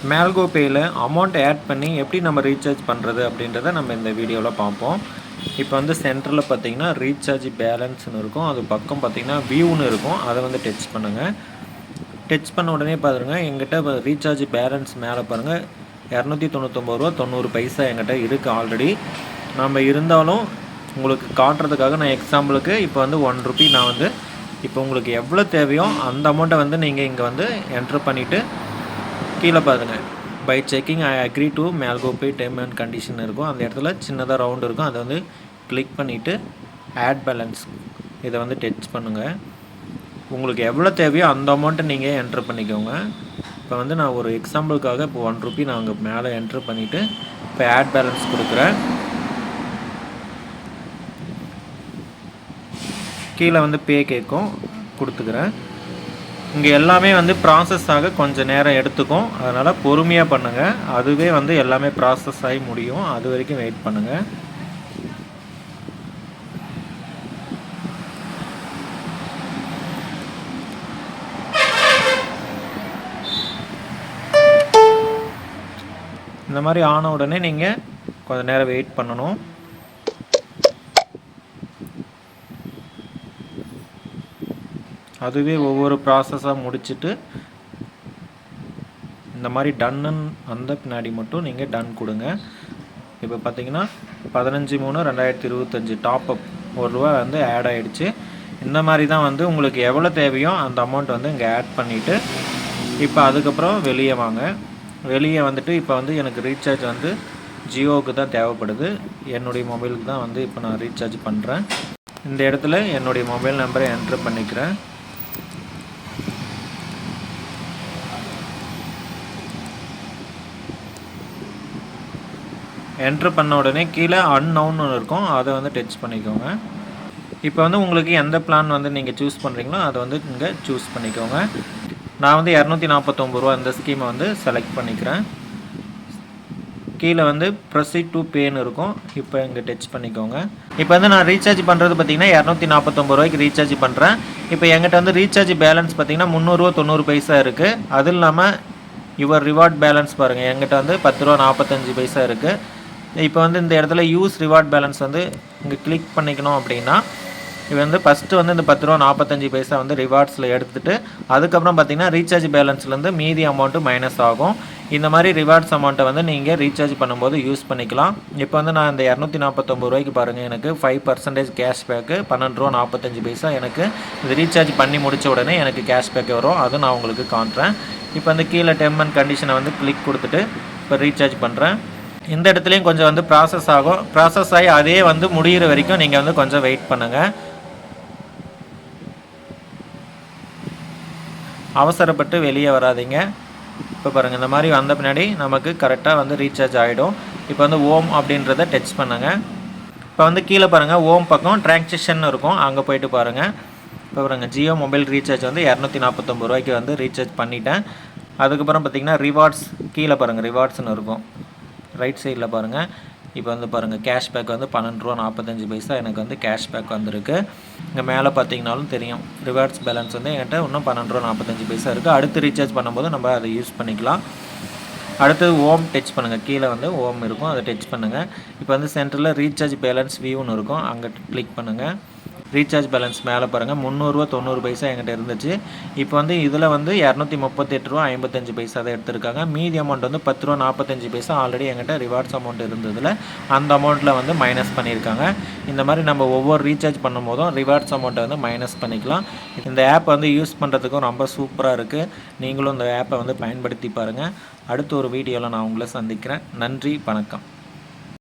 மேல்கோ பேயில் amount add பண்ணி எப்படி நம்ம ரீசார்ஜ் பண்ணுறது அப்படின்றத நம்ம இந்த வீடியோவில் பார்ப்போம். இப்போ வந்து சென்டரில் பார்த்தீங்கன்னா ரீசார்ஜ் பேலன்ஸ்னு இருக்கும், அது பக்கம் பார்த்தீங்கன்னா வியூன்னு இருக்கும். அதை வந்து டச் பண்ணுங்கள். டச் பண்ண உடனே பாருங்க எங்கிட்ட ரீசார்ஜ் பேலன்ஸ் மேலே பாருங்கள் ₹299.90 என்கிட்ட இருக்குது ஆல்ரெடி. நம்ம இருந்தாலும் உங்களுக்கு காட்டுறதுக்காக நான் எக்ஸாம்பிளுக்கு இப்போ வந்து ₹1 நான் வந்து இப்போ உங்களுக்கு எவ்வளோ தேவையோ அந்த அமௌண்ட்டை வந்து நீங்கள் இங்கே வந்து என்ட்ரு பண்ணிவிட்டு கீழே பாருங்கள் by checking I agree to Melco pay term and condition இருக்கும். அந்த இடத்துல சின்னதாக ரவுண்டு இருக்கும், அதை வந்து கிளிக் பண்ணிவிட்டு ஆட் பேலன்ஸ் இதை வந்து டச் பண்ணுங்கள். உங்களுக்கு எவ்வளோ தேவையோ அந்த அமௌண்ட்டை நீங்கள் என்ட்ரு பண்ணிக்கோங்க. இப்போ வந்து நான் ஒரு எக்ஸாம்பிளுக்காக இப்போ ₹1 நான் அங்கே மேலே என்ட்ரு பண்ணிவிட்டு இப்போ ஆட் பேலன்ஸ் கொடுக்குறேன். கீழே வந்து பே கேட்கும், கொடுத்துக்கிறேன். இங்கே எல்லாமே வந்து ப்ராசஸ் ஆக கொஞ்சம் நேரம் எடுத்துக்கும், அதனால் பொறுமையாக பண்ணுங்கள். அதுவே வந்து எல்லாமே ப்ராசஸ் ஆகி முடியும், அது வரைக்கும் வெயிட் பண்ணுங்கள். இந்த மாதிரி ஆன உடனே நீங்கள் கொஞ்சம் நேரம் வெயிட் பண்ணணும். அதுவே ஒவ்வொரு ப்ராசஸாக முடிச்சுட்டு இந்த மாதிரி டன்னு அந்த பின்னாடி மட்டும் நீங்கள் டன் கொடுங்க. இப்போ பார்த்தீங்கன்னா 15/3/2025 டாப்அப் ₹1 வந்து ஆட் ஆகிடுச்சு. இந்த மாதிரி தான் வந்து உங்களுக்கு எவ்வளோ தேவையோ அந்த அமௌண்ட் வந்து இங்கே ஆட் பண்ணிவிட்டு இப்போ அதுக்கப்புறம் வெளியே வாங்க. வெளியே வந்துட்டு இப்போ வந்து எனக்கு ரீசார்ஜ் வந்து ஜியோவுக்கு தான் தேவைப்படுது, என்னுடைய மொபைலுக்கு தான் வந்து இப்போ நான் ரீசார்ஜ் பண்ணுறேன். இந்த இடத்துல என்னுடைய மொபைல் நம்பரை என்ட்ரு பண்ணிக்கிறேன். என்ட்ரு பண்ண உடனே கீழே அன்னவுன்னு இருக்கும், அதை வந்து டச் பண்ணிக்கோங்க. இப்போ வந்து உங்களுக்கு எந்த பிளான் வந்து நீங்கள் சூஸ் பண்ணுறீங்களோ அதை வந்து இங்கே சூஸ் பண்ணிக்கோங்க. நான் வந்து ₹249 இந்த ஸ்கீமை வந்து செலக்ட் பண்ணிக்கிறேன். கீழே வந்து ப்ரொசீட் டு பேன்னு இருக்கும், இப்போ இங்கே டச் பண்ணிக்கோங்க. இப்போ வந்து நான் ரீசார்ஜ் பண்ணுறது பார்த்தீங்கன்னா ₹249 ரீசார்ஜ் பண்ணுறேன். இப்போ எங்கிட்ட வந்து ரீசார்ஜ் பேலன்ஸ் பார்த்தீங்கன்னா ₹300.90 இருக்குது. அது இல்லாமல் யுவர் ரிவார்ட் பேலன்ஸ் பாருங்கள், எங்கிட்ட வந்து ₹10.45 இருக்குது. இப்போ வந்து இந்த இடத்துல யூஸ் ரிவார்ட் பேலன்ஸ் வந்து இங்கே கிளிக் பண்ணிக்கணும் அப்படின்னா இது வந்து ஃபஸ்ட்டு வந்து இந்த ₹10.45 வந்து ரிவார்ட்ஸில் எடுத்துகிட்டு அதுக்கப்புறம் பார்த்தீங்கன்னா ரீசார்ஜ் பேலன்ஸ்லேருந்து மீதி அமௌண்ட்டு மைனஸ் ஆகும். இந்த மாதிரி ரிவார்ட்ஸ் அமௌண்ட்டை வந்து நீங்கள் ரீசார்ஜ் பண்ணும்போது யூஸ் பண்ணிக்கலாம். இப்போ வந்து நான் இந்த ₹249 பாருங்கள், எனக்கு 5% கேஷ்பேக்கு ₹12.45 எனக்கு இது ரீசார்ஜ் பண்ணி முடித்த உடனே எனக்கு கேஷ்பேக் வரும், அது நான் உங்களுக்கு காட்டுறேன். இப்போ வந்து கீழே டேர்ம் அண்ட் கண்டிஷனை வந்து கிளிக் கொடுத்துட்டு இப்போ ரீசார்ஜ் பண்ணுறேன். இந்த இடத்துலையும் கொஞ்சம் வந்து ப்ராசஸ் ஆகும், ப்ராசஸ் ஆகி அதே வந்து முடிகிற வரைக்கும் நீங்கள் வந்து கொஞ்சம் வெயிட் பண்ணுங்கள். அவசரப்பட்டு வெளியே வராதிங்க. இப்போ பாருங்கள், இந்த மாதிரி வந்த பின்னாடி நமக்கு கரெக்டாக வந்து ரீசார்ஜ் ஆகிடும். இப்போ வந்து ஓம் அப்படின்றத டச் பண்ணுங்கள். இப்போ வந்து கீழே பாருங்கள் ஓம் பக்கம் டிரான்சாக்ஷன் இருக்கும், அங்கே போய்ட்டு பாருங்கள். இப்போ பாருங்கள் ஜியோ மொபைல் ரீசார்ஜ் வந்து ₹249 வந்து ரீசார்ஜ் பண்ணிட்டேன். அதுக்கப்புறம் பார்த்திங்கன்னா ரிவார்ட்ஸ் கீழே பாருங்கள் ரிவார்ட்ஸ்னு இருக்கும், ரைட் சைடில் பாருங்கள். இப்போ வந்து பாருங்கள் கேஷ்பேக் வந்து ₹12.45 எனக்கு வந்து கேஷ்பேக் வந்திருக்கு. இங்கே மேலே பார்த்தீங்கனாலும் தெரியும் ரிவார்ட்ஸ் பேலன்ஸ் வந்து என்கிட்ட இன்னும் ₹12.45 இருக்குது. அடுத்து ரீசார்ஜ் பண்ணும்போது நம்ம அதை யூஸ் பண்ணிக்கலாம். அடுத்தது ஓம் டச் பண்ணுங்கள், கீழே வந்து ஓம் இருக்கும், அதை டச் பண்ணுங்கள். இப்போ வந்து சென்டரில் ரீசார்ஜ் பேலன்ஸ் வியூன்னு இருக்கும், அங்கே கிளிக் பண்ணுங்கள். ரீசார்ஜ் பேலன்ஸ் மேலே பாருங்கள் ₹300.90 என்கிட்ட இருந்துச்சு. இப்போ வந்து இதில் வந்து ₹238.55 தான் எடுத்திருக்காங்க. மீதி அமௌண்ட் வந்து ₹10.45 ஆல்ரெடி என்கிட்ட ரிவார்ட்ஸ் அமௌண்ட் இருந்ததில் அந்த அமௌண்ட்டில் வந்து மைனஸ் பண்ணியிருக்காங்க. இந்த மாதிரி நம்ம ஒவ்வொரு ரீசார்ஜ் பண்ணும்போதும் ரிவார்ட்ஸ் அமௌண்ட்டை வந்து மைனஸ் பண்ணிக்கலாம். இந்த ஆப் வந்து யூஸ் பண்ணுறதுக்கும் ரொம்ப சூப்பராக இருக்குது. நீங்களும் இந்த ஆப்பை வந்து பயன்படுத்தி பாருங்கள். அடுத்த ஒரு வீடியோவில் நான் உங்களை சந்திக்கிறேன். நன்றி, வணக்கம்.